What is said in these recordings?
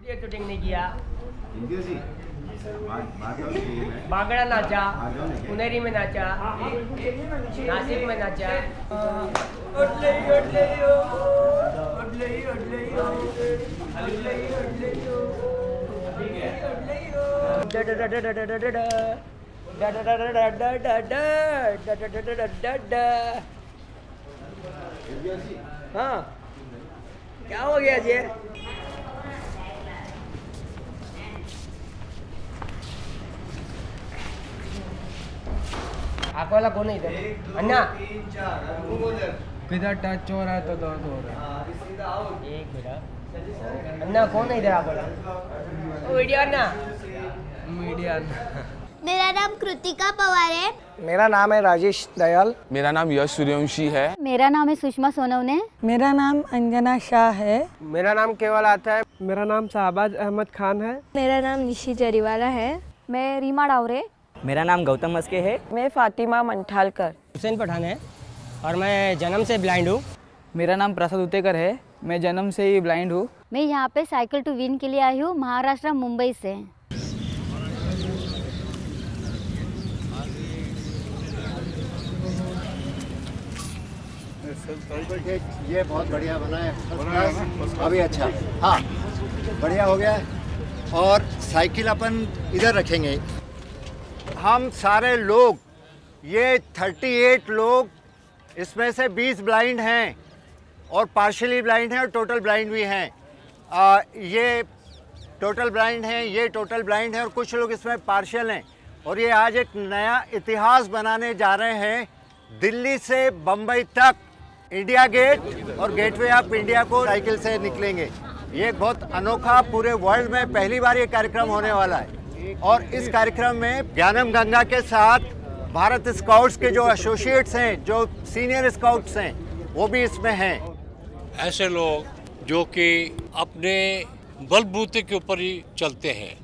Video shooting नहीं किया, बागड़ा नाचा, पुनेरी में नाचा, नासिक में नाचा। हाँ, क्या हो गया जी? आँख वाला कौन है इधर? अन्ना किधर टच हो रहा है तो दर्द हो रहा है। एक मिनट, अन्ना कौन है इधर? आप बोला वीडियो अन्ना। मीडिया। मेरा नाम कृतिका पवार है। मेरा नाम है राजेश दयाल। मेरा नाम यश सूर्यवंशी है। मेरा नाम है सुषमा सोनवने। मेरा नाम अंजना शाह है। मेरा नाम केवल आता है। मेरा नाम शाहबाज अहमद खान है। मेरा नाम निशी जरीवाला है। मैं रीमा डावरे। मेरा नाम गौतम मस्के है। मैं फातिमा मंठालकर। हुसैन पठान है और मैं जन्म से ब्लाइंड हूँ। मेरा नाम प्रसाद उतेकर है। मैं जन्म से ही ब्लाइंड हूँ। मैं यहाँ पे साइकिल टू विन के लिए आई हूँ, महाराष्ट्र मुंबई से। ये बहुत बढ़िया बना है। अभी अच्छा, हाँ बढ़िया हो गया है। और साइकिल अपन इधर रखेंगे। हम सारे लोग, ये 38 लोग, इसमें से 20 ब्लाइंड हैं और पार्शियली ब्लाइंड हैं और टोटल ब्लाइंड भी हैं। ये टोटल ब्लाइंड हैं, ये टोटल ब्लाइंड हैं और कुछ लोग इसमें पार्शियल हैं। और ये आज एक नया इतिहास बनाने जा रहे हैं। दिल्ली से बम्बई तक इंडिया गेट और गेटवे ऑफ इंडिया को साइकिल से निकलेंगे। ये एक बहुत अनोखा, पूरे वर्ल्ड में पहली बार ये कार्यक्रम होने वाला है। और इस कार्यक्रम में ज्ञानम गंगा के साथ भारत स्काउट्स के जो एसोसिएट्स हैं, जो सीनियर स्काउट्स हैं, वो भी इसमें हैं। ऐसे लोग जो कि अपने बलबूते के ऊपर ही चलते हैं,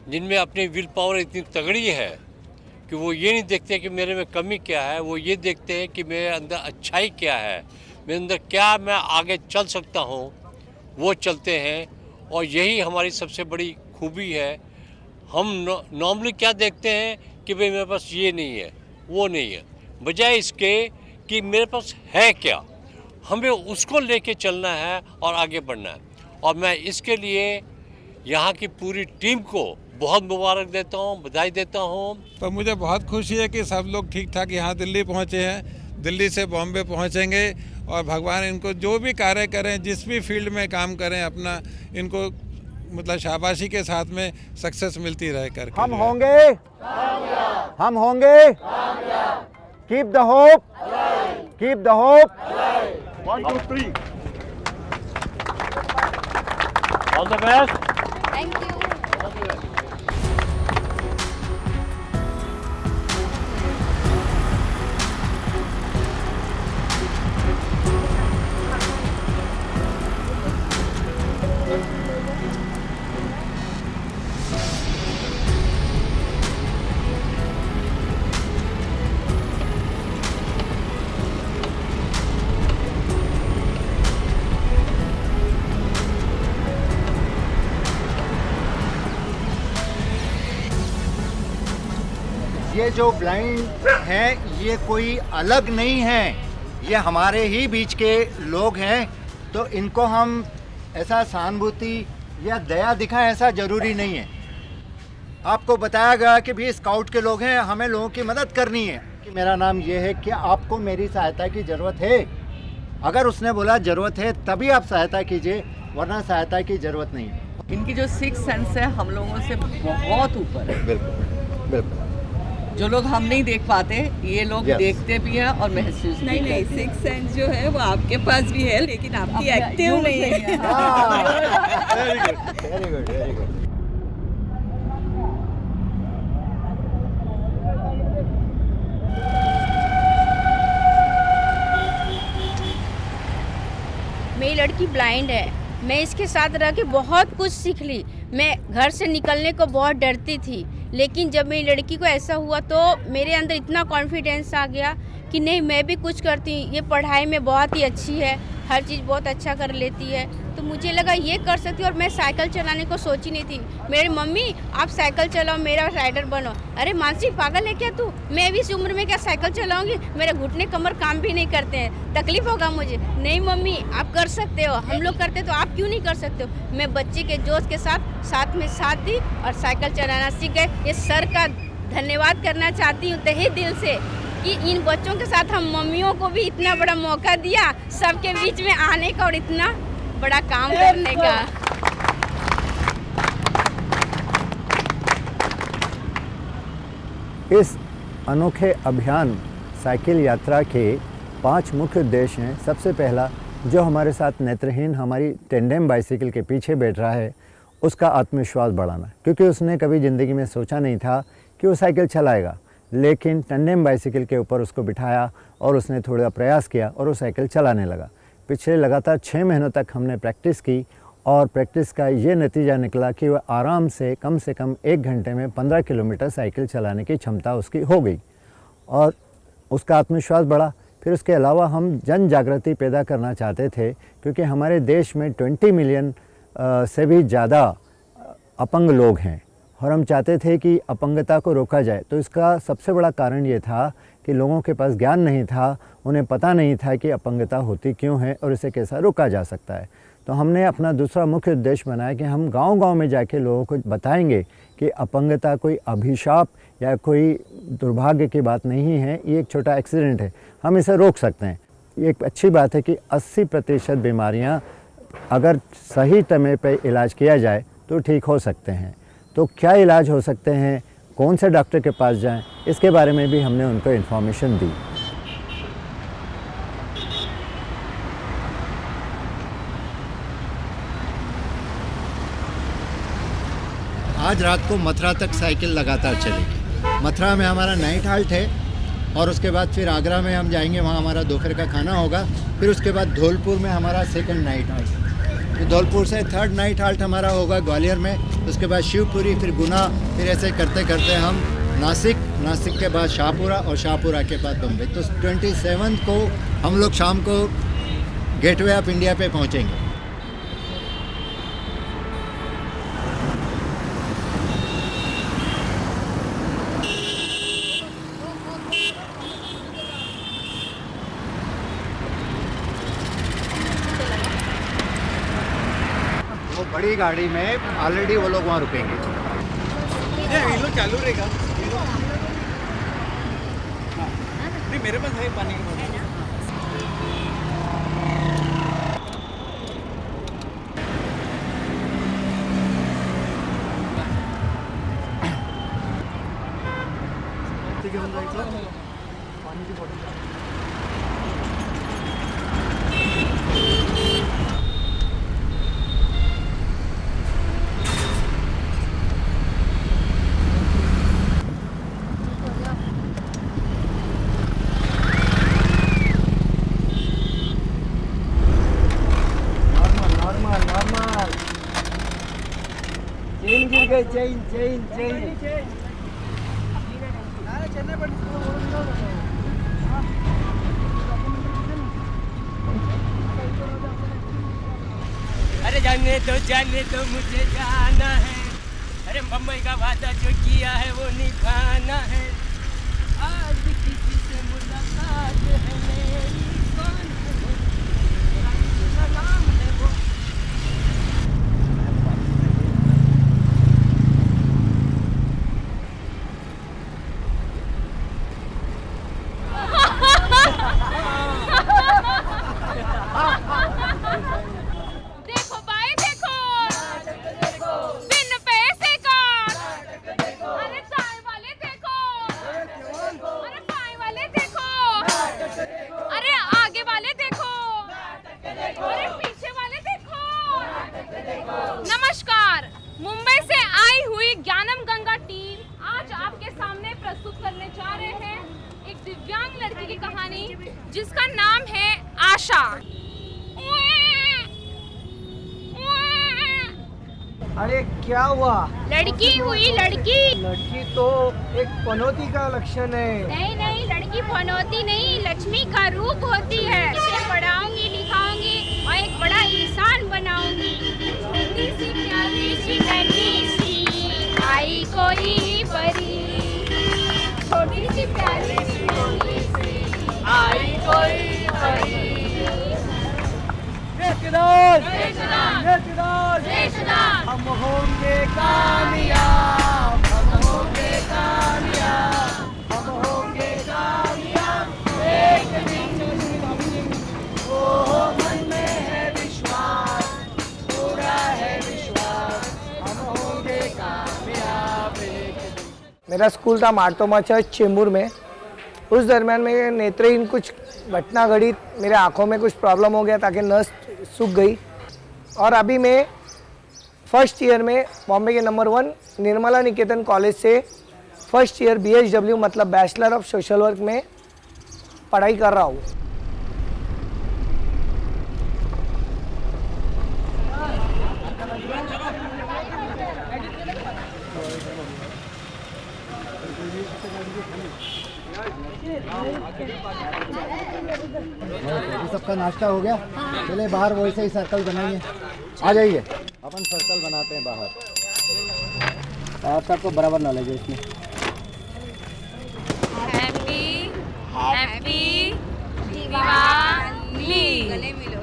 जिनमें अपनी विल पावर इतनी तगड़ी है कि वो ये नहीं देखते कि मेरे में कमी क्या है, वो ये देखते हैं कि मेरे अंदर अच्छाई क्या है, मेरे अंदर क्या मैं आगे चल सकता हूँ, वो चलते हैं। और यही हमारी सबसे बड़ी खूबी है। हम नॉर्मली क्या देखते हैं कि भाई मेरे पास ये नहीं है, वो नहीं है, बजाय इसके कि मेरे पास है क्या, हमें उसको लेके चलना है और आगे बढ़ना है। और मैं इसके लिए यहाँ की पूरी टीम को बहुत मुबारक देता हूँ, बधाई देता हूँ। तो मुझे बहुत खुशी है कि सब लोग ठीक ठाक यहाँ दिल्ली पहुँचे हैं, दिल्ली से बॉम्बे पहुँचेंगे और भगवान इनको जो भी कार्य करें, जिस भी फील्ड में काम करें, अपना इनको मतलब शाबाशी के साथ में सक्सेस मिलती रहे करके। हम होंगे, हम होंगे। Keep the hope, keep the hope. 1 2 3 all the best. Thank you. ये जो ब्लाइंड हैं, ये कोई अलग नहीं हैं, ये हमारे ही बीच के लोग हैं। तो इनको हम ऐसा सहानुभूति या दया दिखाएं, ऐसा ज़रूरी नहीं है। आपको बताया गया कि भी स्काउट के लोग हैं, हमें लोगों की मदद करनी है। कि मेरा नाम ये है कि आपको मेरी सहायता की ज़रूरत है। अगर उसने बोला ज़रूरत है तभी आप सहायता कीजिए, वरना सहायता की ज़रूरत नहीं है। इनकी जो सिक्स सेंस है हम लोगों से बहुत ऊपर है। बिल्कुल बिल्कुल। जो लोग हम नहीं देख पाते, ये लोग देखते भी हैं और महसूस भी करते हैं। सिक्स सेंस जो है वो आपके पास भी है, लेकिन आपकी एक्टिव नहीं है। Very good, very good, very good. मेरी लड़की ब्लाइंड है। मैं इसके साथ रह के बहुत कुछ सीख ली। मैं घर से निकलने को बहुत डरती थी, लेकिन जब मेरी लड़की को ऐसा हुआ तो मेरे अंदर इतना कॉन्फिडेंस आ गया कि नहीं, मैं भी कुछ करती हूँ। ये पढ़ाई में बहुत ही अच्छी है, हर चीज़ बहुत अच्छा कर लेती है, तो मुझे लगा ये कर सकती है। और मैं साइकिल चलाने को सोची नहीं थी। मेरी मम्मी आप साइकिल चलाओ, मेरा राइडर बनो। अरे मानसी पागल है क्या तू? मैं भी इस उम्र में क्या साइकिल चलाऊंगी? मेरे घुटने कमर काम भी नहीं करते हैं, तकलीफ होगा मुझे। नहीं मम्मी आप कर सकते हो, हम लोग करते तो आप क्यों नहीं कर सकते हो? मैं बच्चे के जोश के साथ में साथ दी और साइकिल चलाना सीख गए। ये सर का धन्यवाद करना चाहती हूँ तहे दिल से कि इन बच्चों के साथ हम मम्मियों को भी इतना बड़ा मौका दिया, सबके बीच में आने का और इतना बड़ा काम करने का। इस अनोखे अभियान साइकिल यात्रा के 5 मुख्य उद्देश्य हैं। सबसे पहला, जो हमारे साथ नेत्रहीन हमारी टेंडेम बाइसिकल के पीछे बैठ रहा है उसका आत्मविश्वास बढ़ाना, क्योंकि उसने कभी ज़िंदगी में सोचा नहीं था कि वो साइकिल चलाएगा, लेकिन टेंडेम बाइसिकल के ऊपर उसको बिठाया और उसने थोड़ा प्रयास किया और वो साइकिल चलाने लगा। पिछले लगातार 6 महीनों तक हमने प्रैक्टिस की और प्रैक्टिस का ये नतीजा निकला कि वह आराम से कम 1 घंटे में 15 किलोमीटर साइकिल चलाने की क्षमता उसकी हो गई और उसका आत्मविश्वास बढ़ा। फिर उसके अलावा हम जन जागृति पैदा करना चाहते थे, क्योंकि हमारे देश में 20 मिलियन से भी ज़्यादा अपंग लोग हैं और हम चाहते थे कि अपंगता को रोका जाए। तो इसका सबसे बड़ा कारण ये था कि लोगों के पास ज्ञान नहीं था, उन्हें पता नहीं था कि अपंगता होती क्यों है और इसे कैसा रोका जा सकता है। तो हमने अपना दूसरा मुख्य उद्देश्य बनाया कि हम गांव-गांव में जाके लोगों को बताएंगे कि अपंगता कोई अभिशाप या कोई दुर्भाग्य की बात नहीं है, ये एक छोटा एक्सीडेंट है, हम इसे रोक सकते हैं। ये एक अच्छी बात है कि 80% बीमारियां अगर सही समय पे इलाज किया जाए तो ठीक हो सकते हैं। तो क्या इलाज हो सकते हैं, कौन से डॉक्टर के पास जाएं, इसके बारे में भी हमने उनको इन्फॉर्मेशन दी। आज रात को मथुरा तक साइकिल लगातार चलेगी। मथुरा में हमारा नाइट हाल्ट है और उसके बाद फिर आगरा में हम जाएंगे, वहाँ हमारा दोपहर का खाना होगा। फिर उसके बाद धौलपुर में हमारा 2nd नाइट हाल्ट। फिर धौलपुर से 3rd नाइट हाल्ट हमारा होगा ग्वालियर में। उसके बाद शिवपुरी, फिर गुना, फिर ऐसे करते करते हम नासिक के बाद शाहपुरा और शाहपुरा के बाद बम्बई। तो 27 को हम लोग शाम को गेटवे ऑफ इंडिया पे पहुँचेंगे। बड़ी गाड़ी में ऑलरेडी वो लोग वहाँ रुकेंगे। ये लोग चालू रहेगा। नहीं मेरे पास है पानी की बोतल। पानी की बोतल। चेन अरे जाने तो मुझे जाना है। अरे मुंबई का वादा जो किया है वो निभाना है। आज किसी से मुलाकात है मेरी, कौन है वो? मेरा नाम है वो। नमस्कार, मुंबई से आई हुई ज्ञानम गंगा टीम आज आपके सामने प्रस्तुत करने जा रहे हैं एक दिव्यांग लड़की की कहानी जिसका नाम है आशा। अरे क्या हुआ? लड़की हुई लड़की। लड़की तो एक पनौती का लक्षण है। नहीं, लड़की पनौती नहीं, लक्ष्मी का रूप होती है। इसे पढ़ाऊंगी लिखाऊंगी बनाऊंगी। छोटी सी प्यारी सी नन्ही सी आई कोई परी, छोटी सी प्यारी सी नन्ही सी आई कोई परी। हम होंगे कामयाब, हम होंगे कामयाब, हम होंगे कामयाब एक दिन। ओ मन में है विश्वास, पूरा है विश्वास, हम होंगे कामयाब एक दिन। मेरा स्कूल था मार्तोमा चर्च चेंबूर में। उस दरमियान मेरे नेत्रहीन कुछ घटना घड़ी, मेरे आँखों में कुछ प्रॉब्लम हो गया ताकि नस सूख गई। और अभी मैं फर्स्ट ईयर में बॉम्बे के नंबर 1 निर्मला निकेतन कॉलेज से फर्स्ट ईयर BHW मतलब बैचलर ऑफ सोशल वर्क में पढ़ाई कर रहा हूँ। सबका नाश्ता हो गया? चले बाहर वैसे ही सर्कल बनाइए, आ जाइए, अपन सर्कल बनाते हैं बाहर। आप सबको बराबर नॉलेज है इसमें। Happy happy Diwali. गले मिलो।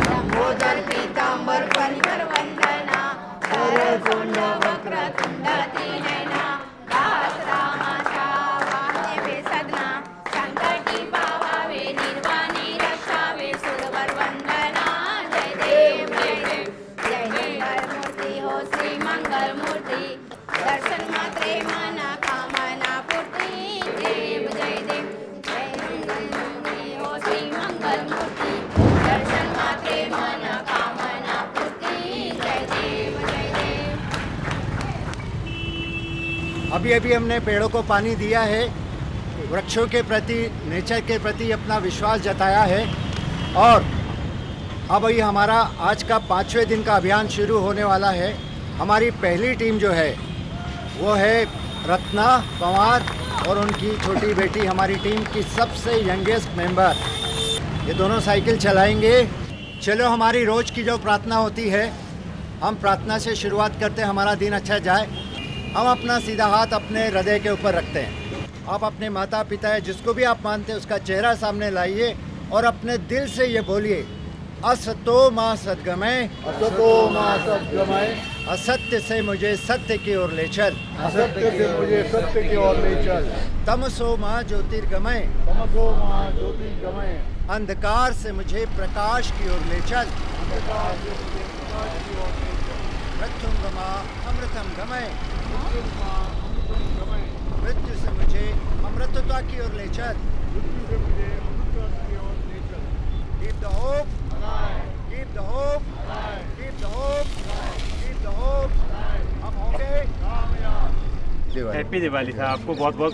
लंबोदर पीतांबर पंकर वंदना, वक्रतुंड वक्रतुंड दीनैना, सहस्रमासा वाहने बेसदना, संकटी पावावे निर्वाणी रक्षावे सुरवर वंदना। जय देव जय देव जय मंगल मूर्ति हो श्री मंगल मूर्ति, दर्शन मात्रे मना कामना पूर्ति। देव जय देव जय मंगल मूर्ति हो श्री मंगल मूर्ति, दर्शन मात्रे मना कामना पूर्ति। जय देव जय देव। अभी अभी हमने पेड़ों को पानी दिया है, वृक्षों के प्रति, नेचर के प्रति अपना विश्वास जताया है। और अब ये हमारा आज का 5वें दिन का अभियान शुरू होने वाला है। हमारी पहली टीम जो है वो है रत्ना पंवार और उनकी छोटी बेटी, हमारी टीम की सबसे यंगेस्ट मेंबर। ये दोनों साइकिल चलाएंगे। चलो, हमारी रोज़ की जो प्रार्थना होती है, हम प्रार्थना से शुरुआत करते हैं, हमारा दिन अच्छा जाए। हम अपना सीधा हाथ अपने हृदय के ऊपर रखते हैं। आप अपने माता पिता है जिसको भी आप मानते हैं उसका चेहरा सामने लाइए और अपने दिल से ये बोलिए, असतो माँ सद्गमय, असतो माँ सद्गमय, असत्य से मुझे सत्य की ओर ले चल, असत्य से मुझे सत्य की ओर ले चल, तमसो माँ ज्योतिर्गमय, तमसो माँ ज्योतिर्गमय, अंधकार से मुझे प्रकाश की ओर ले चल, अंधकार से मुझे प्रकाश की ओर ले चल, मृत्युंगमा अमृतम गमय, मृत्युंगमा अमृतम गमय, मृत्यु से मुझे अमृतता की ओर ले चल, मृत्यु से मुझे अमृतता की ओर ले चल। Keep the hope, keep the hope, keep the hope, keep the hope. हम होंगे कामयाब। हैप्पी दिवाली साहब, आपको बहुत बहुत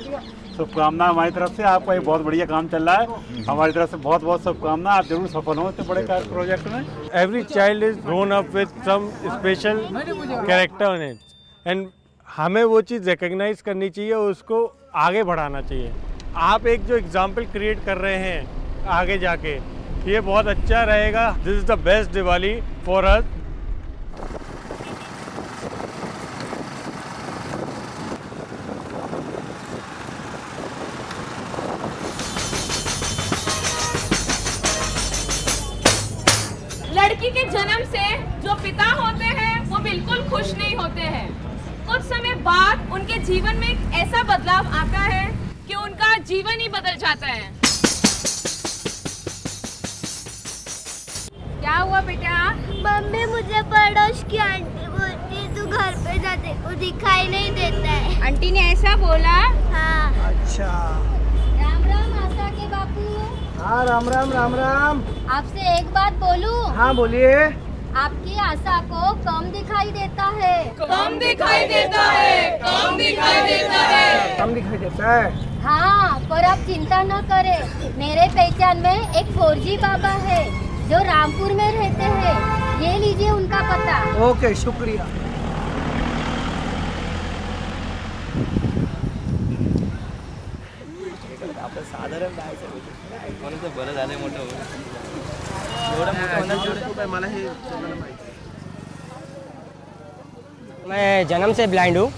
शुभकामनाएं हमारी तरफ से। आपका ये बहुत बढ़िया काम चल रहा है, हमारी तरफ से बहुत बहुत शुभकामनाएं। आप जरूर सफल हो इतने बड़े प्रोजेक्ट में। Every child is grown up with some special character in it, and हमें वो चीज़ रिकग्नाइज करनी चाहिए और उसको आगे बढ़ाना चाहिए। आप एक जो एग्जाम्पल क्रिएट कर रहे हैं आगे जाके, ये बहुत अच्छा रहेगा। This is the best Diwali for us. लड़की के जन्म से जो पिता होते हैं वो बिल्कुल खुश नहीं होते हैं। कुछ समय बाद उनके जीवन में एक ऐसा बदलाव आता है कि उनका जीवन ही बदल जाता है। क्या हुआ बेटा? मम्मी, मुझे पड़ोस की आंटी बोलती तू घर पे जाते को दिखाई नहीं देता है। आंटी ने ऐसा बोला? हाँ। अच्छा। राम राम आशा के बापू। हाँ, राम राम राम राम। आपसे एक बात बोलूं? हाँ, बोलिए। आपकी आशा को कम दिखाई देता है। कम दिखाई देता है, कम दिखाई देता है। कम दिखाई देता है। हाँ, पर आप चिंता न करें, मेरे पहचान में एक 4G बाबा है जो रामपुर में रहते हैं। ये लीजिए उनका पता। ओके, शुक्रिया। साधारण बरं झालं मोठं मैं जन्म से ब्लाइंड हूँ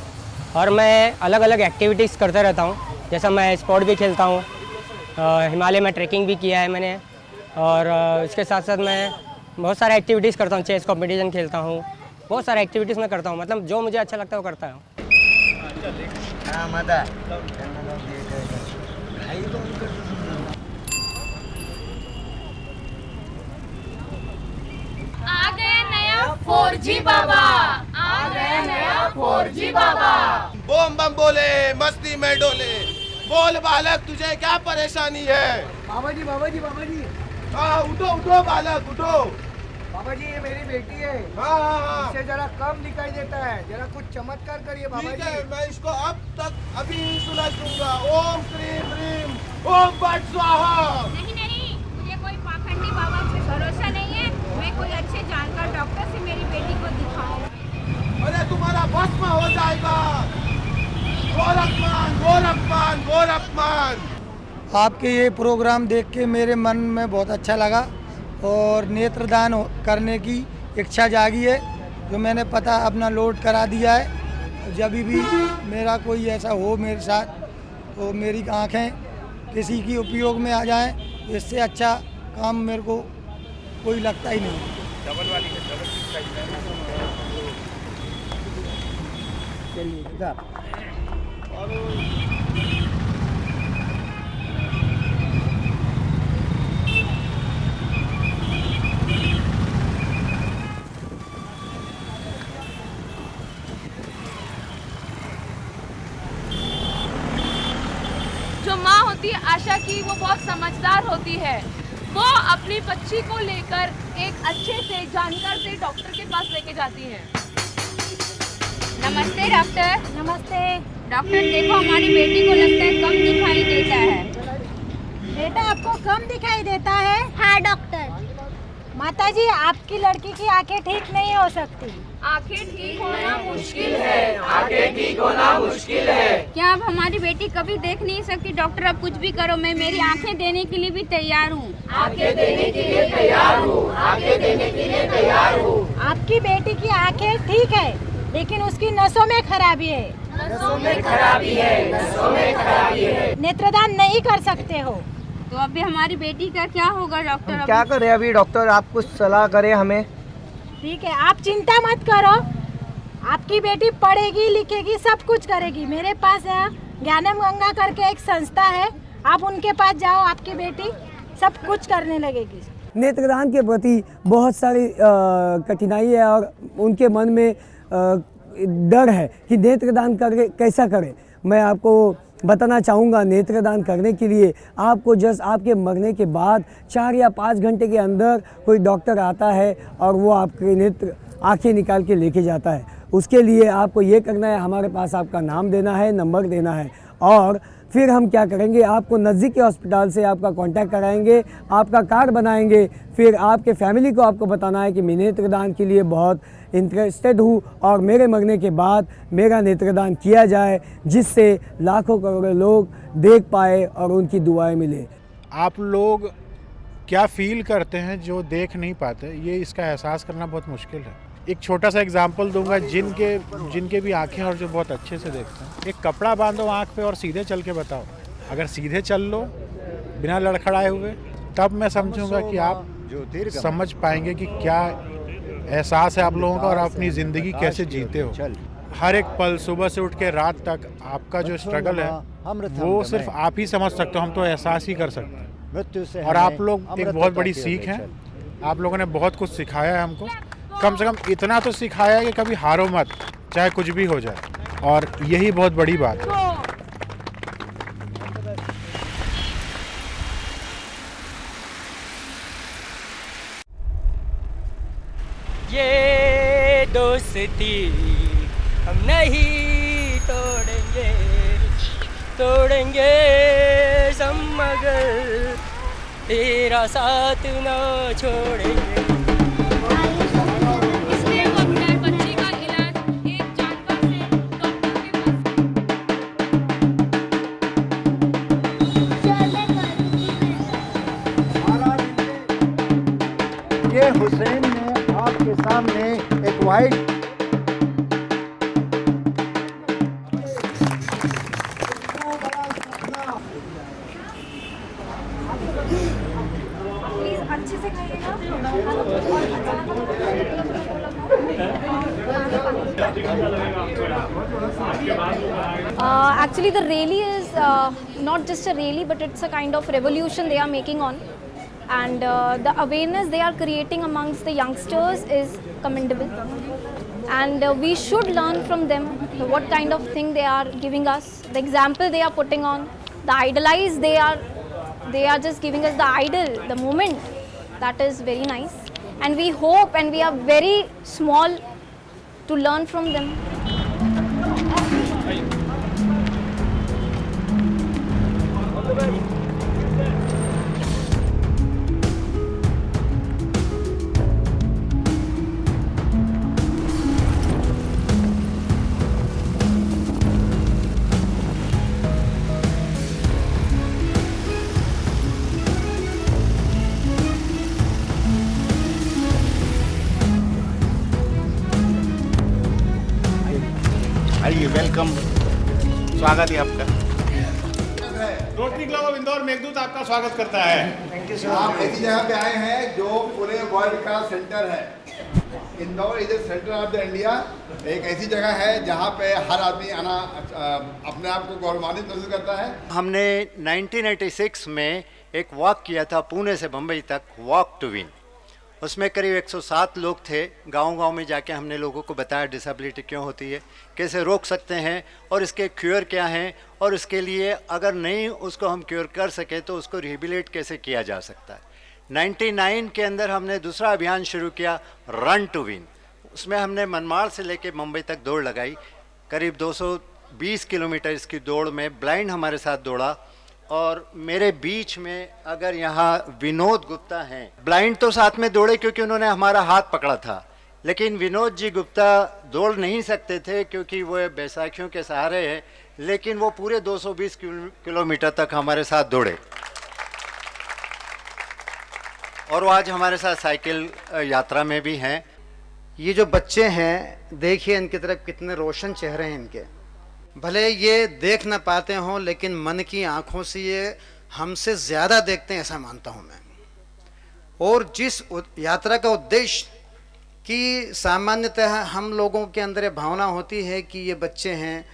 और मैं अलग अलग एक्टिविटीज़ करता रहता हूँ। जैसा मैं स्पोर्ट भी खेलता हूँ, हिमालय में ट्रैकिंग भी किया है मैंने, और इसके साथ साथ मैं बहुत सारे एक्टिविटीज़ करता हूँ। चेस कॉम्पिटिशन खेलता हूँ, बहुत सारे एक्टिविटीज़ मैं करता हूँ। मतलब जो मुझे अच्छा लगता है वो करता हूँ। आ गया नया 4G बाबा, आ गया नया 4G बाबा। बोम बम बोले, मस्ती में डोले, बोल बालक तुझे क्या परेशानी है? बाबा जी बाबा जी बाबा जी, हाँ उठो उठो बालक उठो। बाबा जी ये मेरी बेटी है। हाँ हाँ हाँ, इससे जरा कम दिखाई देता है, जरा कुछ चमत्कार करिए बाबा ठीक जी। है, मैं इसको अब तक अभी सुना दूंगा। ओम क्रीम ह्रीम ओम भट स्वाहा। नहीं नहीं, मुझे कोई पाखंडी बाबा से भरोसा नहीं है। मैं कोई अच्छे जानकार डॉक्टर से मेरी बेटी को दिखाऊं। अरे तुम्हारा भस्म हो जाएगा। गोरखमान गोरखमान गोरखमान। आपके ये प्रोग्राम देख के मेरे मन में बहुत अच्छा लगा और नेत्रदान करने की इच्छा जागी है, जो मैंने पता अपना लोड करा दिया है। जब भी मेरा कोई ऐसा हो मेरे साथ, तो मेरी आँखें किसी की उपयोग में आ जाएं, इससे अच्छा काम मेरे को कोई लगता ही नहीं। डबल वाली है, डबल की साइज है। चलिए जो माँ होती है आशा की, वो बहुत समझदार होती है। वो अपनी बच्ची को लेकर एक अच्छे से जानकार से डॉक्टर के पास लेके जाती है। नमस्ते डॉक्टर। नमस्ते डॉक्टर, देखो हमारी बेटी को लगता है कम दिखाई देता है। बेटा आपको कम दिखाई देता है? हाँ डॉक्टर। माताजी आपकी लड़की की आंखें ठीक नहीं हो सकती। आंखें ठीक होना मुश्किल है, आंखें ठीक होना मुश्किल है। क्या अब हमारी बेटी कभी देख नहीं सकती? डॉक्टर अब कुछ भी करो, मैं मेरी आंखें देने के लिए भी तैयार हूँ। आंखें देने के लिए तैयार हूँ, आंखें देने के लिए तैयार हूँ। आपकी बेटी की आंखें ठीक है, लेकिन उसकी नसों में खराबी है। नसों में खराबी है, नसों में खराबी है। नेत्रदान नहीं कर सकते हो। तो अभी हमारी बेटी का क्या होगा डॉक्टर? क्या करें अभी डॉक्टर, आप कुछ सलाह करें हमें। ठीक है, आप चिंता मत करो, आपकी बेटी पढ़ेगी लिखेगी सब कुछ करेगी। मेरे पास ज्ञानम गंगा करके एक संस्था है, आप उनके पास जाओ, आपकी बेटी सब कुछ करने लगेगी। नेत्रदान के प्रति बहुत सारी कठिनाई है और उनके मन में डर है कि नेत्रदान करके कैसा करें। मैं आपको बताना चाहूँगा, नेत्रदान करने के लिए आपको जस्ट आपके मरने के बाद 4 या 5 घंटे के अंदर कोई डॉक्टर आता है और वो आपके नेत्र आँखें निकाल के लेके जाता है। उसके लिए आपको ये करना है, हमारे पास आपका नाम देना है, नंबर देना है, और फिर हम क्या करेंगे, आपको नज़दीक के हॉस्पिटल से आपका कांटेक्ट कराएंगे, आपका कार्ड बनाएंगे। फिर आपके फैमिली को आपको बताना है कि मैं नेत्रदान के लिए बहुत इंटरेस्टेड हूँ और मेरे मरने के बाद मेरा नेत्रदान किया जाए, जिससे लाखों करोड़ों लोग देख पाए और उनकी दुआएं मिले। आप लोग क्या फील करते हैं जो देख नहीं पाते, ये इसका एहसास करना बहुत मुश्किल है। एक छोटा सा एग्जांपल दूंगा, जिनके भी आंखें और जो बहुत अच्छे से देखते हैं, एक कपड़ा बांधो आंख पे और सीधे चल के बताओ। अगर सीधे चल लो बिना लड़खड़ाए हुए, तब मैं समझूंगा कि आप समझ पाएंगे कि क्या एहसास है आप लोगों का और अपनी ज़िंदगी कैसे जीते हो। हर एक पल सुबह से उठ के रात तक आपका जो स्ट्रगल है वो सिर्फ आप ही समझ सकते हो, हम तो एहसास ही कर सकते हैं। और आप लोग एक बहुत बड़ी सीख है, आप लोगों ने बहुत कुछ सिखाया है हमको। कम से कम इतना तो सिखाया है कि कभी हारो मत, चाहे कुछ भी हो जाए, और यही बहुत बड़ी बात है। ये दोस्ती हम नहीं तोड़ेंगे, तोड़ेंगे सब मगर तेरा साथ ना छोड़ेंगे। राइट। प्लीज अच्छे से Actually, the rally is not just a rally, but it's a kind of revolution they are making on. And the awareness they are creating amongst the youngsters is commendable. And we should learn from them what kind of thing they are giving us, the example they are putting on, the idolize they are just giving us the idol, the moment. That is very nice. And we hope, and we are very small to learn from them. आइए, welcome, स्वागत है आपका। Rotary club of Indore Meghdoot आपका स्वागत करता है। Thank you sir. आप ऐसी जगह पे आए हैं जो पूरे वर्ल्ड का सेंटर है। Indore is the centre of the India. एक ऐसी जगह है जहाँ पे हर आदमी आना अपने आप को गौरवान्वित महसूस करता है। हमने 1986 में एक वॉक किया था पुणे से मुंबई तक, वॉक टू विन। उसमें करीब 107 लोग थे। गांव-गांव में जाके हमने लोगों को बताया डिसेबिलिटी क्यों होती है, कैसे रोक सकते हैं और इसके क्योर क्या हैं, और इसके लिए अगर नहीं उसको हम क्योर कर सके तो उसको रिहेबिलिट कैसे किया जा सकता है। 99 के अंदर हमने दूसरा अभियान शुरू किया, रन टू विन। उसमें हमने मनमाड़ से लेके मुंबई तक दौड़ लगाई। करीब 220 किलोमीटर इसकी दौड़ में ब्लाइंड हमारे साथ दौड़ा। और मेरे बीच में अगर यहाँ विनोद गुप्ता हैं, ब्लाइंड तो साथ में दौड़े क्योंकि उन्होंने हमारा हाथ पकड़ा था, लेकिन विनोद जी गुप्ता दौड़ नहीं सकते थे क्योंकि वो बैसाखियों के सहारे हैं, लेकिन वो पूरे 220 किलोमीटर तक हमारे साथ दौड़े। और वो आज हमारे साथ साइकिल यात्रा में भी हैं। ये जो बच्चे हैं, देखिए इनकी तरफ कितने रोशन चेहरे हैं इनके। भले ये देख ना पाते हों, लेकिन मन की आंखों से ये हमसे ज़्यादा देखते हैं, ऐसा मानता हूं मैं। और जिस यात्रा का उद्देश्य कि सामान्यतः हम लोगों के अंदर भावना होती है कि ये बच्चे हैं,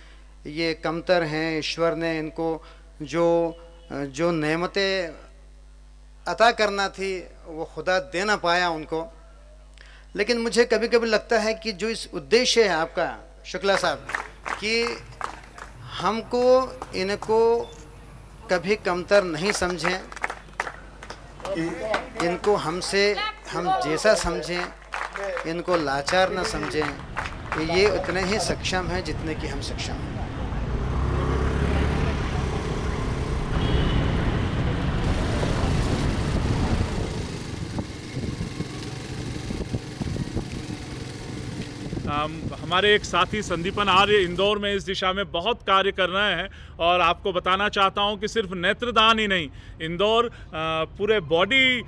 ये कमतर हैं, ईश्वर ने इनको जो नेमतें अता करना थी वो खुदा दे ना पाया उनको। लेकिन मुझे कभी कभी लगता है कि जो इस उद्देश्य है आपका शुक्ला साहब, कि हमको इनको कभी कमतर नहीं समझें, इनको हम जैसा समझें, इनको लाचार न समझें। ये उतने ही सक्षम हैं जितने कि हम सक्षम हैं। हमारे एक साथी संदीपन आर्य इंदौर में इस दिशा में बहुत कार्य कर रहे हैं, और आपको बताना चाहता हूं कि सिर्फ नेत्रदान ही नहीं, इंदौर पूरे बॉडी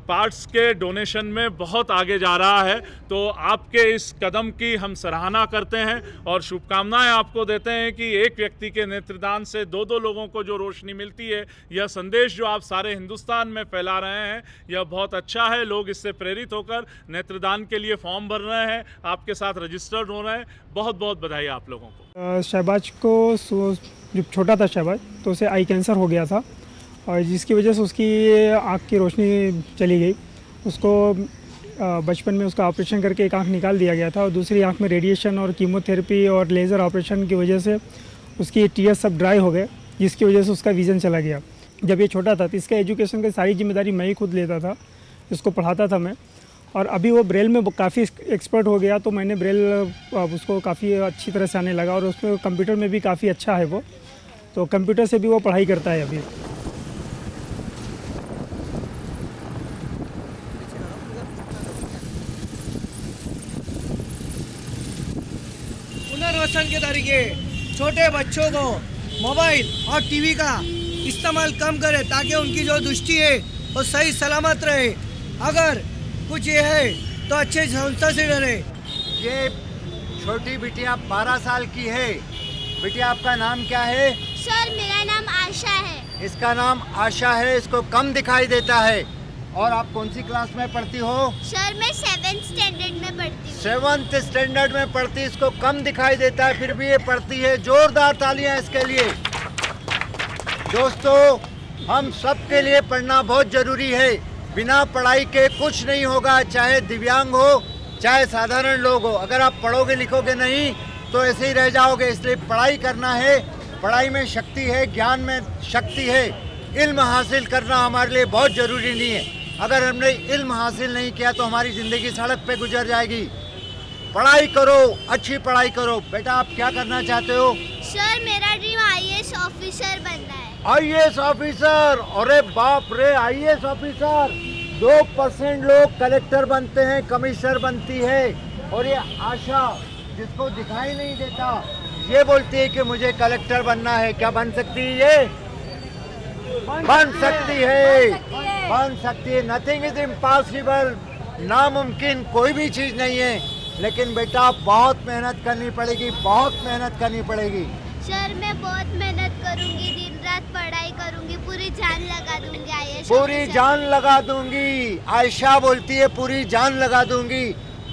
पार्ट्स के डोनेशन में बहुत आगे जा रहा है। तो आपके इस कदम की हम सराहना करते हैं और शुभकामनाएं आपको देते हैं कि एक व्यक्ति के नेत्रदान से दो लोगों को जो रोशनी मिलती है, यह संदेश जो आप सारे हिंदुस्तान में फैला रहे हैं, यह बहुत अच्छा है। लोग इससे प्रेरित होकर नेत्रदान के लिए फॉर्म भर रहे हैं, आपके साथ रजिस्टर्ड हो रहे हैं। बहुत बहुत बधाई आप लोगों को। शहबाज को जो छोटा था शहबाज, तो उसे आई कैंसर हो गया था, और जिसकी वजह से उसकी आँख की रोशनी चली गई। उसको बचपन में उसका ऑपरेशन करके एक आँख निकाल दिया गया था, और दूसरी आँख में रेडिएशन और कीमोथेरेपी और लेज़र ऑपरेशन की वजह से उसकी टीयर्स सब ड्राई हो गए, जिसकी वजह से उसका विज़न चला गया। जब ये छोटा था तो इसका एजुकेशन की सारी जिम्मेदारी मैं ही खुद लेता था, इसको पढ़ाता था मैं। और अभी वो ब्रेल में काफ़ी एक्सपर्ट हो गया, तो मैंने ब्रेल उसको काफ़ी अच्छी तरह से आने लगा, और उसमें कंप्यूटर में भी काफ़ी अच्छा है वो, तो कंप्यूटर से भी वो पढ़ाई करता है अभी। पुनर्वसन के तरीके छोटे बच्चों को मोबाइल और टीवी का इस्तेमाल कम करें, ताकि उनकी जो दृष्टि है वो सही सलामत रहे। अगर कुछ ये है तो अच्छे संस्था से डरे। ये छोटी बिटिया 12 साल की है। बिटिया आपका नाम क्या है? सर मेरा नाम आशा है। इसका नाम आशा है, इसको कम दिखाई देता है। और आप कौन सी क्लास में पढ़ती हो? सर मैं 7th स्टैंडर्ड में पढ़ती हूँ। 7th स्टैंडर्ड में पढ़ती, इसको कम दिखाई देता है, फिर भी ये पढ़ती है। जोरदार तालियां इसके लिए। दोस्तों, हम सब के लिए पढ़ना बहुत जरूरी है। बिना पढ़ाई के कुछ नहीं होगा, चाहे दिव्यांग हो चाहे साधारण लोग हो। अगर आप पढ़ोगे लिखोगे नहीं तो ऐसे ही रह जाओगे। इसलिए पढ़ाई करना है। पढ़ाई में शक्ति है, ज्ञान में शक्ति है। इल्म हासिल करना हमारे लिए बहुत ज़रूरी नहीं है। अगर हमने इल्म हासिल नहीं किया तो हमारी ज़िंदगी सड़क पे गुजर जाएगी। पढ़ाई करो, अच्छी पढ़ाई करो। बेटा आप क्या करना चाहते हो? सर मेरा ड्रीम IAS ऑफिसर बनना है। IAS officer? अरे बाप रे, IAS ऑफिसर। 2% लोग कलेक्टर बनते हैं, कमिश्नर बनती है। और ये आशा जिसको दिखाई नहीं देता, ये बोलती है कि मुझे कलेक्टर बनना है। क्या बन सकती है ये? बन सकती है, बन सकती है। Nothing is impossible. नामुमकिन कोई भी चीज़ नहीं है। लेकिन बेटा बहुत मेहनत करनी पड़ेगी, बहुत मेहनत करनी पड़ेगी। सर मैं बहुत मेहनत करूंगी, दिन रात पढ़ाई करूंगी, पूरी जान लगा दूंगी IAS पूरी जान लगा दूंगी। आयशा बोलती है पूरी जान लगा दूंगी।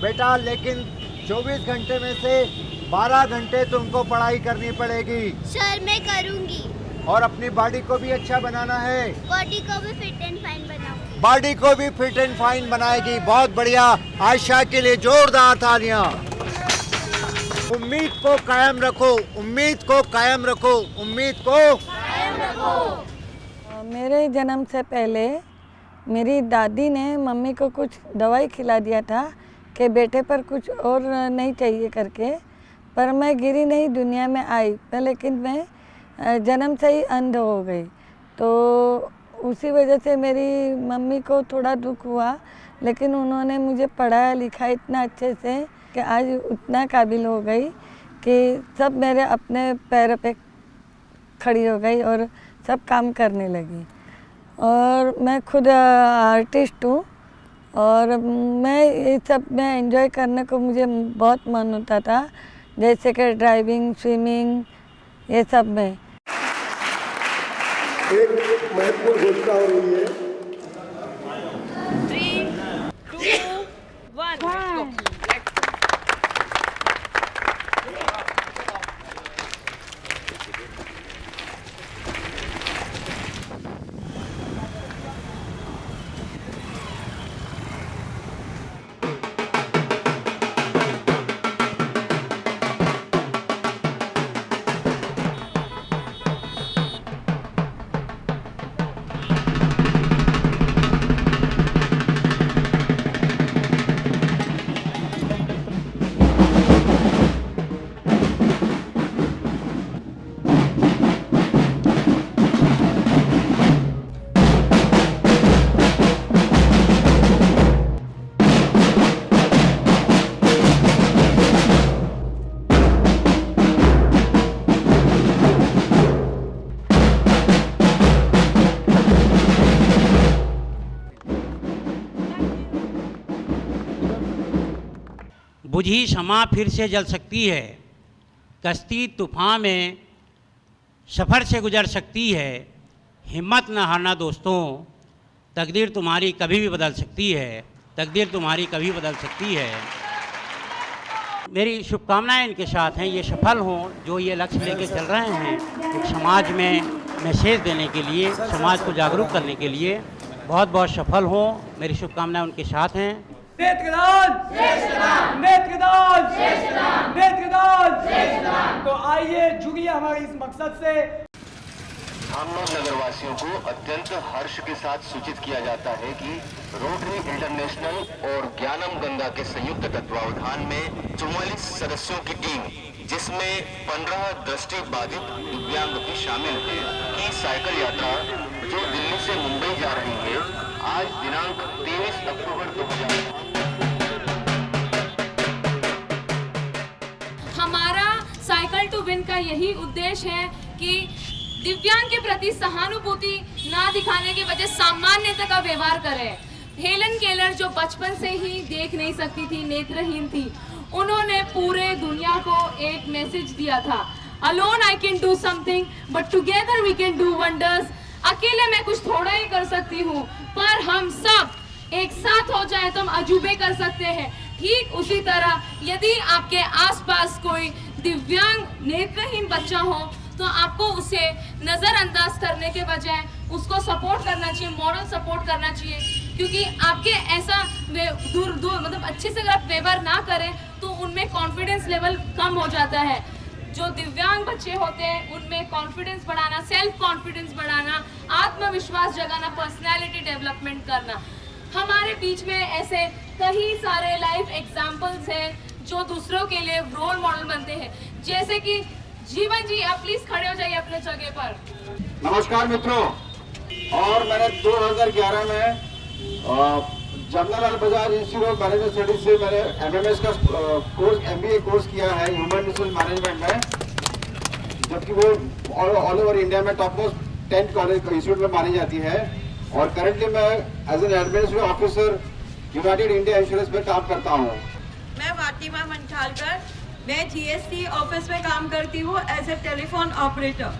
बेटा लेकिन 24 घंटे में से 12 घंटे तुमको पढ़ाई करनी पड़ेगी। सर मैं करूंगी। और अपनी बॉडी को भी अच्छा बनाना है। बॉडी को भी फिट एंड फाइन बनाऊंगी। बॉडी को भी फिट एंड फाइन बनाएगी। बहुत बढ़िया। आयशा के लिए जोरदार तालियां। उम्मीद को कायम रखो, उम्मीद को कायम रखो, उम्मीद को कायम रखो। मेरे जन्म से पहले मेरी दादी ने मम्मी को कुछ दवाई खिला दिया था कि बेटे पर कुछ और नहीं चाहिए करके, पर मैं गिरी नहीं, दुनिया में आई। लेकिन मैं जन्म से ही अंध हो गई। तो उसी वजह से मेरी मम्मी को थोड़ा दुख हुआ, लेकिन उन्होंने मुझे पढ़ाया लिखाया इतना अच्छे से कि आज उतना काबिल हो गई कि सब मेरे अपने पैरों पे खड़ी हो गई और सब काम करने लगी। और मैं खुद आर्टिस्ट हूँ और मैं ये सब में एंजॉय करने को मुझे बहुत मन होता था, जैसे कि ड्राइविंग, स्विमिंग, ये सब में। एक महत्वपूर्ण घोषणा हो रही है। 3, 2, 1 बुझी शमा फिर से जल सकती है, कश्ती तूफान में सफ़र से गुजर सकती है। हिम्मत न हारना दोस्तों, तकदीर तुम्हारी कभी भी बदल सकती है, तकदीर तुम्हारी कभी बदल सकती है। मेरी शुभकामनाएं इनके साथ हैं, ये सफल हों जो ये लक्ष्य लेके चल रहे हैं, एक समाज में मैसेज देने के लिए, समाज को जागरूक करने के लिए। बहुत बहुत सफल हों, मेरी शुभकामनाएं उनके साथ हैं। नेत्रदान, नेत्रदान, नेत्रदान। तो आइए जुड़िए हमारे इस मकसद से। हम लोग नगरवासियों को अत्यंत हर्ष के साथ सूचित किया जाता है कि रोटरी इंटरनेशनल और ज्ञानम गंगा के संयुक्त तत्वावधान में 44 सदस्यों की टीम, जिसमें 15 दृष्टि बाधित दिव्यांग भी शामिल है, की साइकिल यात्रा जो दिल्ली से मुंबई जा रही है, आज दिनांक 23 अक्टूबर 2000। हमारा साइकिल टू विन का यही उद्देश्य है कि दिव्यांग के प्रति सहानुभूति ना दिखाने की वजह सामान्यता का व्यवहार करें। हेलन केलर जो बचपन से ही देख नहीं सकती थी, नेत्रहीन थी, उन्होंने पूरे दुनिया को एक मैसेज दिया था, alone I can do something but together we can do wonders. अकेले मैं कुछ थोड़ा ही कर सकती हूँ, पर हम सब एक साथ हो जाए तो हम अजूबे कर सकते हैं। ठीक उसी तरह यदि आपके आसपास कोई दिव्यांग नेत्रहीन बच्चा हो तो आपको उसे नज़रअंदाज करने के बजाय उसको सपोर्ट करना चाहिए, मॉरल सपोर्ट करना चाहिए, क्योंकि आपके ऐसा दूर मतलब अच्छे से अगर आप व्यवहार ना करें तो उनमें कॉन्फिडेंस लेवल कम हो जाता है। जो दिव्यांग बच्चे होते हैं उनमें कॉन्फिडेंस बढ़ाना, सेल्फ कॉन्फिडेंस बढ़ाना, आत्मविश्वास जगाना, पर्सनैलिटी डेवलपमेंट करना। हमारे बीच में ऐसे कई सारे लाइफ एग्जाम्पल्स हैं जो दूसरों के लिए रोल मॉडल बनते हैं, जैसे कि जीवन जी। आप प्लीज खड़े हो जाइए अपने जगह पर। नमस्कार मित्रों, और मैंने 2011 में Jamnalal Bajaj institute of management studies से मैंने एमएमएस का कोर्स, एमबीए कोर्स किया है ह्यूमन रिसोर्स मैनेजमेंट में, जबकि वो ऑल ओवर इंडिया में टॉप मोस्ट 10 कॉलेज इंस्टीट्यूट में मानी जाती है। और करंटली मैं as an administrative officer United India Insurance में काम करता हूँ। मैं फातिमा मंठालकर, मैं जीएसटी ऑफिस में काम करती हूँ एज ए टेलीफोन ऑपरेटर।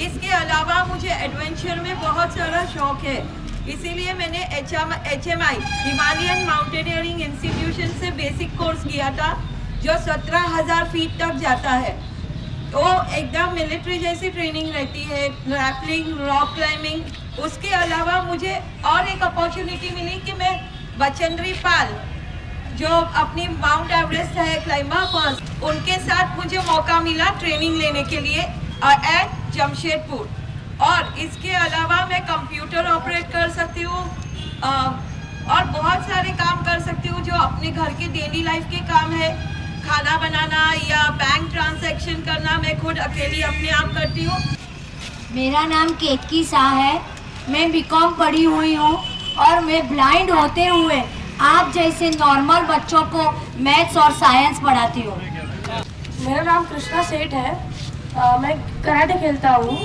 इसके अलावा मुझे एडवेंचर में बहुत सारा शौक है, इसीलिए मैंने HMI हिमालयन माउंटेनियरिंग इंस्टीट्यूशन से बेसिक कोर्स किया था, जो 17,000 फीट तक जाता है। तो एकदम मिलिट्री जैसी ट्रेनिंग रहती है, रैपलिंग, रॉक क्लाइंबिंग। उसके अलावा मुझे और एक अपॉर्चुनिटी मिली कि मैं बचेंद्री पाल, जो अपनी माउंट एवरेस्ट है क्लाइंबर फर्स्ट, उनके साथ मुझे मौका मिला ट्रेनिंग लेने के लिए एट जमशेदपुर। और इसके अलावा मैं कंप्यूटर ऑपरेट कर सकती हूँ और बहुत सारे काम कर सकती हूँ जो अपने घर के डेली लाइफ के काम है। खाना बनाना या बैंक ट्रांजैक्शन करना मैं खुद अकेली अपने आप करती हूँ। मेरा नाम केतकी शाह है, मैं बीकॉम पढ़ी हुई हूँ और मैं ब्लाइंड होते हुए आप जैसे नॉर्मल बच्चों को मैथ्स और साइंस पढ़ाती हूँ। मेरा नाम कृष्णा सेठ है, मैं कराटे खेलता हूँ।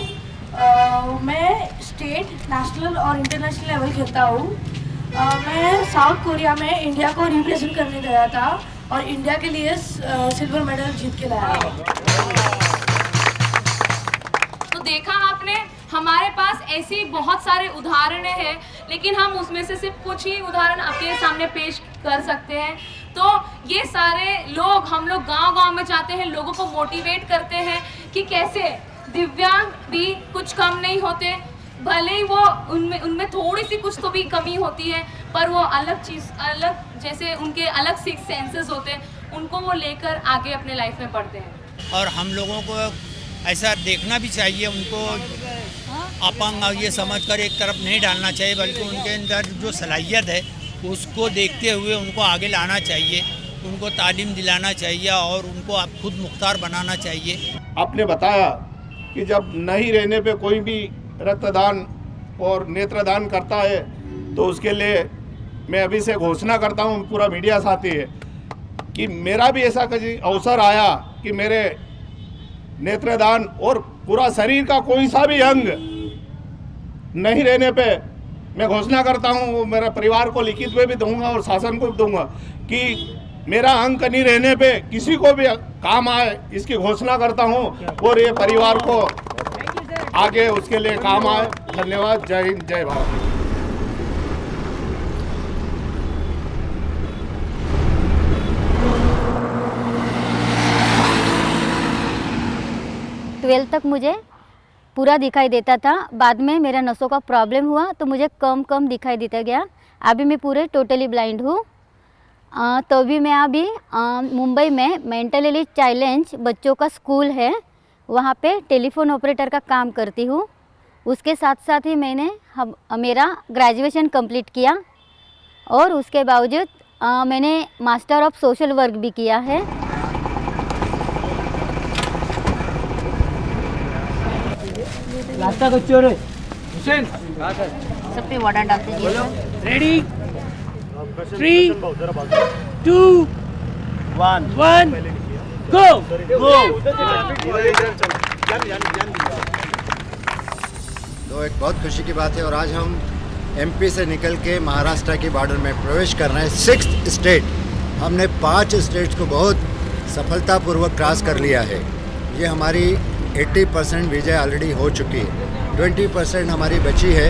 मैं स्टेट, नेशनल और इंटरनेशनल लेवल खेलता हूँ। मैं साउथ कोरिया में इंडिया को रिप्रेजेंट करने गया था और इंडिया के लिए सिल्वर मेडल जीत के लाया। तो देखा आपने, हमारे पास ऐसी बहुत सारे उदाहरणें हैं, लेकिन हम उसमें से सिर्फ कुछ ही उदाहरण आपके सामने पेश कर सकते हैं। तो ये सारे लोग, हम लोग गांव-गांव में जाते हैं, लोगों को मोटिवेट करते हैं कि कैसे दिव्यांग भी कुछ कम नहीं होते, भले ही वो उनमें थोड़ी सी कुछ तो भी कमी होती है, पर वो अलग चीज़, अलग जैसे उनके अलग सिक्स सेंसेस होते हैं, उनको वो लेकर आगे अपने लाइफ में बढ़ते हैं। और हम लोगों को ऐसा देखना भी चाहिए, उनको अपंग ये समझकर एक तरफ नहीं डालना चाहिए, बल्कि उनके अंदर जो सलाहियत है उसको देखते हुए उनको आगे लाना चाहिए, उनको तालीम दिलाना चाहिए और उनको आप खुद मुख्तार बनाना चाहिए। आपने बताया कि जब नहीं रहने पे कोई भी रक्तदान और नेत्रदान करता है तो उसके लिए मैं अभी से घोषणा करता हूँ, पूरा मीडिया साथी है, कि मेरा भी ऐसा कभी अवसर आया कि मेरे नेत्रदान और पूरा शरीर का कोई सा भी अंग नहीं रहने पे मैं घोषणा करता हूँ, मेरा परिवार को लिखित में भी दूंगा और शासन को भी दूंगा कि मेरा अंग नहीं रहने पे किसी को भी काम आए, इसकी घोषणा करता हूँ और ये परिवार को आगे उसके लिए काम आए। धन्यवाद। जय हिंद, जय भारत। ट्वेल्थ तक मुझे पूरा दिखाई देता था, बाद में मेरा नसों का प्रॉब्लम हुआ तो मुझे कम कम दिखाई देता गया। अभी मैं पूरे टोटली ब्लाइंड हूँ। तो भी मैं अभी मुंबई में मेंटली चैलेंज बच्चों का स्कूल है, वहाँ पे टेलीफोन ऑपरेटर का काम करती हूँ। उसके साथ साथ ही मैंने मेरा ग्रेजुएशन कंप्लीट किया और उसके बावजूद मैंने मास्टर ऑफ सोशल वर्क भी किया है। रास्ता को चोर हुसैन सब पे वाटर डाल दीजिए। रेडी 3 2 1 गो तो एक बहुत खुशी की बात है और आज हम एमपी से निकल के महाराष्ट्र के बॉर्डर में प्रवेश कर रहे हैं। 6th स्टेट हमने 5 स्टेट्स को बहुत सफलतापूर्वक क्रॉस कर लिया है। ये हमारी 80% विजय ऑलरेडी हो चुकी है, 20% हमारी बची है।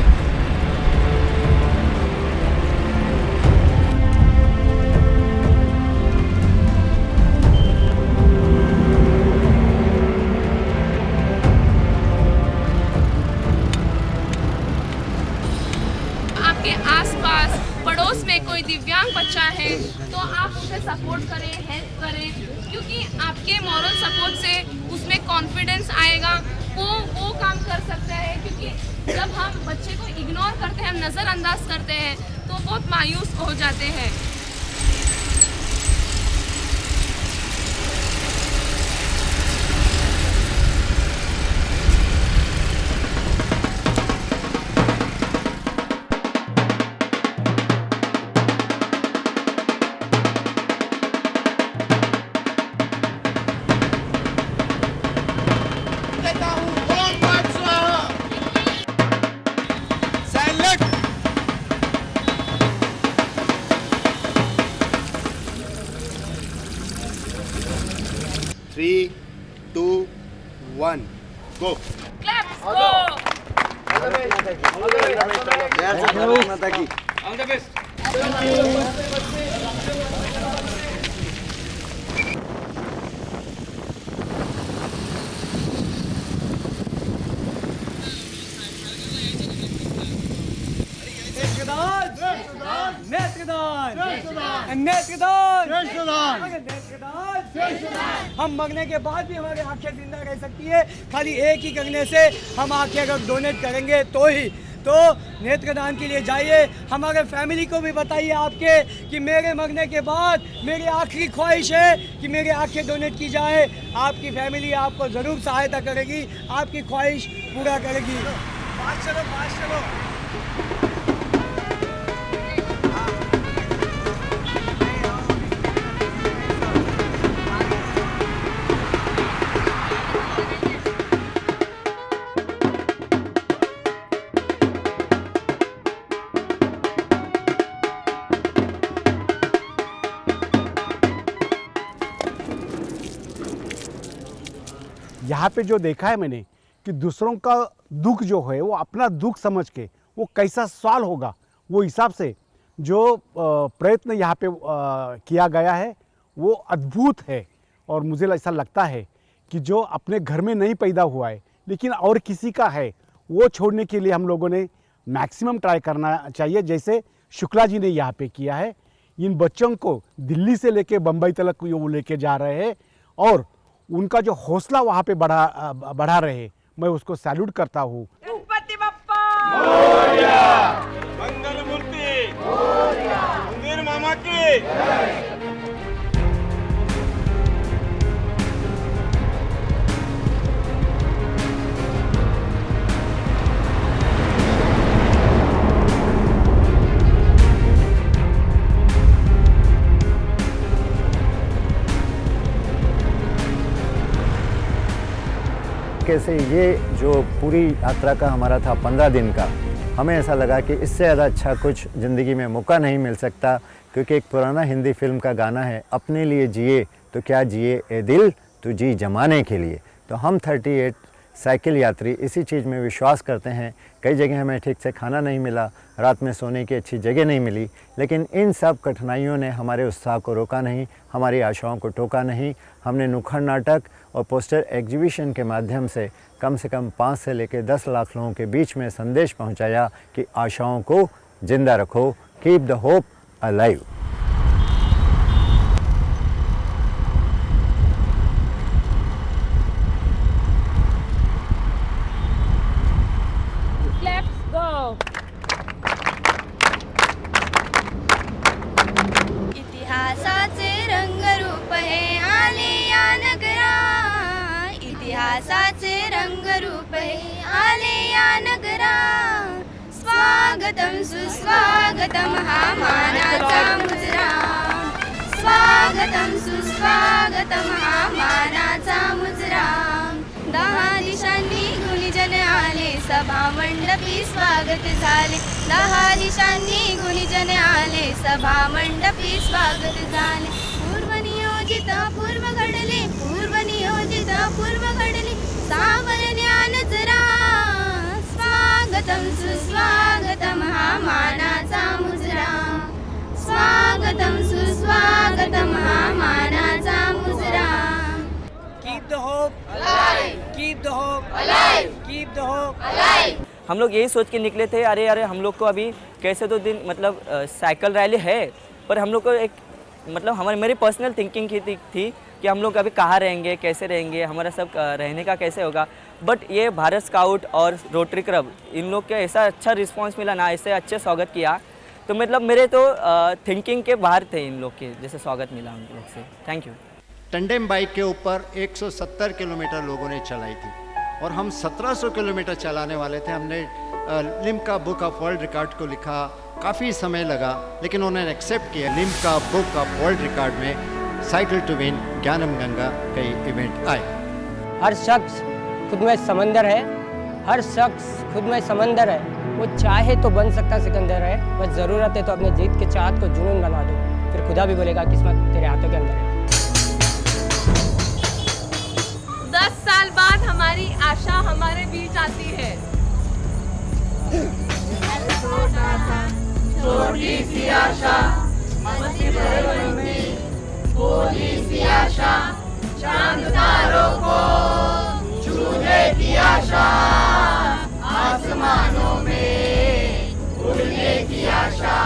आपके आसपास पड़ोस में कोई दिव्यांग बच्चा है तो आप उसे सपोर्ट करें, हेल्प करें, क्योंकि आपके मॉरल सपोर्ट से उसमें कॉन्फिडेंस आएगा, वो काम कर सकता है। क्योंकि जब हम बच्चे को इग्नोर करते हैं, हम नज़रअंदाज करते हैं तो बहुत मायूस हो जाते हैं। Three, 2, 1, go! Claps, go! All the best. हम मरने के बाद भी हमारी आंखें जिंदा रह सकती है, खाली एक ही करने से। हम आंखें अगर डोनेट करेंगे तो ही। तो नेत्रदान के लिए जाइए, हमारे फैमिली को भी बताइए आपके कि मेरे मरने के बाद मेरी आखिरी ख्वाहिश है कि मेरी आंखें डोनेट की जाए। आपकी फैमिली आपको ज़रूर सहायता करेगी, आपकी ख्वाहिश पूरा करेगी। पास चलो। यहाँ पे जो देखा है मैंने कि दूसरों का दुख जो है वो अपना दुख समझ के वो कैसा सॉल्व होगा, वो हिसाब से जो प्रयत्न यहाँ पे किया गया है वो अद्भुत है। और मुझे ऐसा लगता है कि जो अपने घर में नहीं पैदा हुआ है लेकिन और किसी का है, वो छोड़ने के लिए हम लोगों ने मैक्सिमम ट्राई करना चाहिए, जैसे शुक्ला जी ने यहाँ पे किया है। इन बच्चों को दिल्ली से लेके बम्बई तक वो लेके जा रहे हैं और उनका जो हौसला वहाँ पे बढ़ा रहे, मैं उसको सैल्यूट करता हूँ। गणपति बप्पा मोरया, मंगल मूर्ति मोरया, मंदिर मामा की। से ये जो पूरी यात्रा का हमारा था 15 दिन का, हमें ऐसा लगा कि इससे ज़्यादा अच्छा कुछ ज़िंदगी में मौका नहीं मिल सकता, क्योंकि एक पुराना हिंदी फिल्म का गाना है, अपने लिए जिए तो क्या जिए ए दिल, तू जी जमाने के लिए। तो हम 38 साइकिल यात्री इसी चीज़ में विश्वास करते हैं। कई जगह हमें ठीक से खाना नहीं मिला, रात में सोने की अच्छी जगह नहीं मिली, लेकिन इन सब कठिनाइयों ने हमारे उत्साह को रोका नहीं, हमारी आशाओं को टोका नहीं। हमने नुक्कड़ नाटक और पोस्टर एग्जीबिशन के माध्यम से कम 5 से लेकर 10 लाख लोगों के बीच में संदेश पहुंचाया कि आशाओं को जिंदा रखो, कीप द होप अलाइव। इतिहासाचे रंगरूप हे आले या नगरा, इतिहासाचे रंगरूप हे आले या नगरा। स्वागतम सुस्वागतम हा मानाचा मुजरा, स्वागतम सुस्वागतम हा मानाचा मुजरा। 10 दिशांनी गुणीजन आले सभा मंडपी स्वागत झाले, 10 दिशांनी गुणीजन आले, सभा मंडपी स्वागत झाले. पूर्व नियोजित पूर्व घडले, पूर्व नियोजित पूर्व घडले, सावर ज्ञान जरा, स्वागतम सुस्वागतम हा मानाचा मुजरा, स्वागतम सुस्वागतम हा मानाचा मुजरा. Keep the hope alive, keep the hope alive, keep the hope alive. हम लोग यही सोच के निकले थे, अरे हम लोग को अभी कैसे तो दिन मतलब साइकिल रैली है, पर हम लोग को एक मतलब मेरी पर्सनल थिंकिंग थी कि हम लोग अभी कहाँ रहेंगे, कैसे रहेंगे, हमारा सब रहने का कैसे होगा. बट ये भारत स्काउट और रोटरी क्लब इन लोग के ऐसा अच्छा रिस्पांस मिला ना, ऐसे अच्छे स्वागत किया, तो मतलब मेरे तो थिंकिंग के बाहर थे इन लोग के जैसे स्वागत मिला उन लोग से. Thank you. टंडेम बाइक के ऊपर 170 किलोमीटर लोगों ने चलाई थी और हम 1700 किलोमीटर चलाने वाले थे. हमने Limca book of world record को लिखा, काफ़ी समय लगा, लेकिन उन्होंने एक्सेप्ट किया. Limca book of world record में साइकिल टू विन ज्ञानम गंगा कई इवेंट आए. हर शख्स खुद में समंदर है, हर शख्स खुद में समंदर है. वो चाहे तो बन सकता सिकंदर है, बस ज़रूरत है तो अपने जीत के चाहत को जुनून बना दो, फिर खुदा भी बोलेगा किस्मत तेरे हाथों के अंदर है. 10 साल बाद हमारी आशा हमारे बीच आती है. छोटी सी आशा, मस्ती भरी भोली सी आशा, चांद तारों को छूने की आशा, आसमानों में उड़ने की आशा.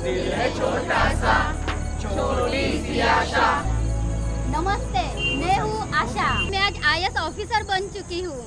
दिल है छोटा सा, छोटी सी आशा. नमस्ते, मैं हूँ आशा. मैं आज IAS ऑफिसर बन चुकी हूँ.